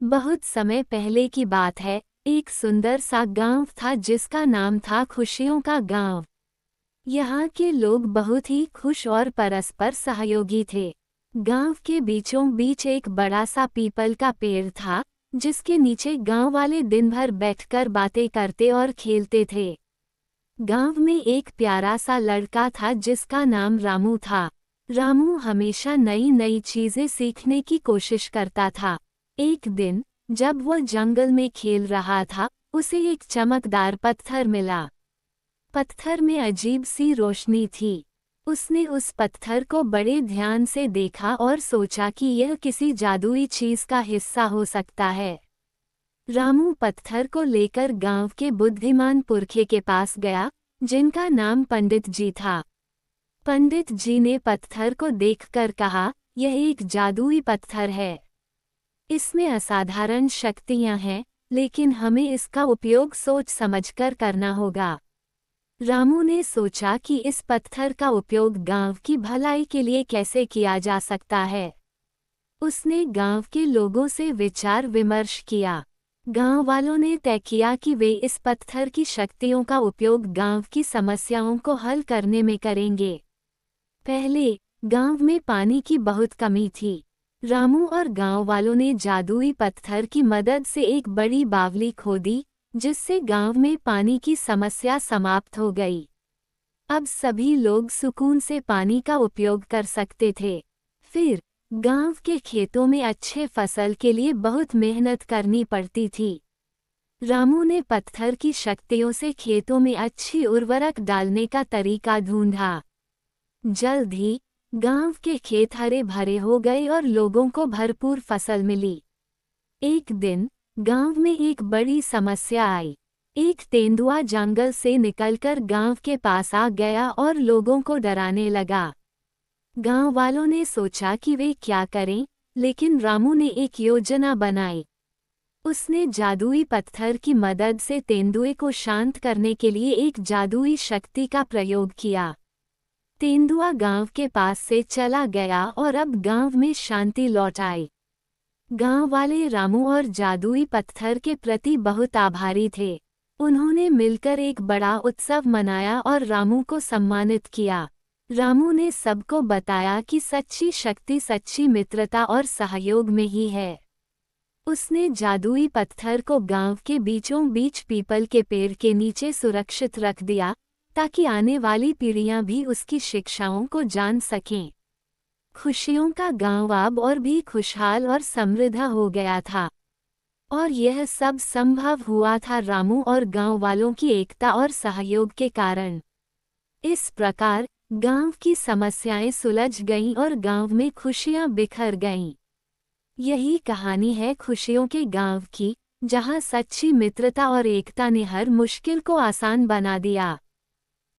बहुत समय पहले की बात है। एक सुंदर सा गांव था जिसका नाम था खुशियों का गांव। यहाँ के लोग बहुत ही खुश और परस्पर सहयोगी थे। गांव के बीचों बीच एक बड़ा सा पीपल का पेड़ था, जिसके नीचे गांव वाले दिन भर बैठकर बातें करते और खेलते थे। गांव में एक प्यारा सा लड़का था जिसका नाम रामू था। रामू हमेशा नई नई चीजें सीखने की कोशिश करता था। एक दिन जब वह जंगल में खेल रहा था, उसे एक चमकदार पत्थर मिला। पत्थर में अजीब सी रोशनी थी। उसने उस पत्थर को बड़े ध्यान से देखा और सोचा कि यह किसी जादुई चीज का हिस्सा हो सकता है। रामू पत्थर को लेकर गांव के बुद्धिमान पुरखे के पास गया, जिनका नाम पंडित जी था। पंडित जी ने पत्थर को देखकर कहा, यह एक जादुई पत्थर है। इसमें असाधारण शक्तियां हैं, लेकिन हमें इसका उपयोग सोच समझकर करना होगा। रामू ने सोचा कि इस पत्थर का उपयोग गांव की भलाई के लिए कैसे किया जा सकता है। उसने गांव के लोगों से विचार विमर्श किया। गांव वालों ने तय किया कि वे इस पत्थर की शक्तियों का उपयोग गांव की समस्याओं को हल करने में करेंगे। पहले गांव में पानी की बहुत कमी थी। रामू और गांव वालों ने जादुई पत्थर की मदद से एक बड़ी बावली खोदी, जिससे गांव में पानी की समस्या समाप्त हो गई। अब सभी लोग सुकून से पानी का उपयोग कर सकते थे। फिर गांव के खेतों में अच्छे फसल के लिए बहुत मेहनत करनी पड़ती थी। रामू ने पत्थर की शक्तियों से खेतों में अच्छी उर्वरक डालने का तरीका ढूंढा। जल्द ही गांव के खेत हरे भरे हो गए और लोगों को भरपूर फसल मिली। एक दिन गांव में एक बड़ी समस्या आई। एक तेंदुआ जंगल से निकलकर गांव के पास आ गया और लोगों को डराने लगा। गांव वालों ने सोचा कि वे क्या करें, लेकिन रामू ने एक योजना बनाई। उसने जादुई पत्थर की मदद से तेंदुए को शांत करने के लिए एक जादुई शक्ति का प्रयोग किया। तेंदुआ गांव के पास से चला गया और अब गांव में शांति लौट आई। गांव वाले रामू और जादुई पत्थर के प्रति बहुत आभारी थे। उन्होंने मिलकर एक बड़ा उत्सव मनाया और रामू को सम्मानित किया। रामू ने सबको बताया कि सच्ची शक्ति सच्ची मित्रता और सहयोग में ही है। उसने जादुई पत्थर को गांव के बीचों बीच पीपल के पेड़ के नीचे सुरक्षित रख दिया, ताकि आने वाली पीढ़ियां भी उसकी शिक्षाओं को जान सकें। खुशियों का गांव अब और भी खुशहाल और समृद्ध हो गया था। और यह सब संभव हुआ था रामू और गांव वालों की एकता और सहयोग के कारण। इस प्रकार गांव की समस्याएं सुलझ गईं और गांव में खुशियां बिखर गईं। यही कहानी है खुशियों के गांव की, जहां सच्ची मित्रता और एकता ने हर मुश्किल को आसान बना दिया।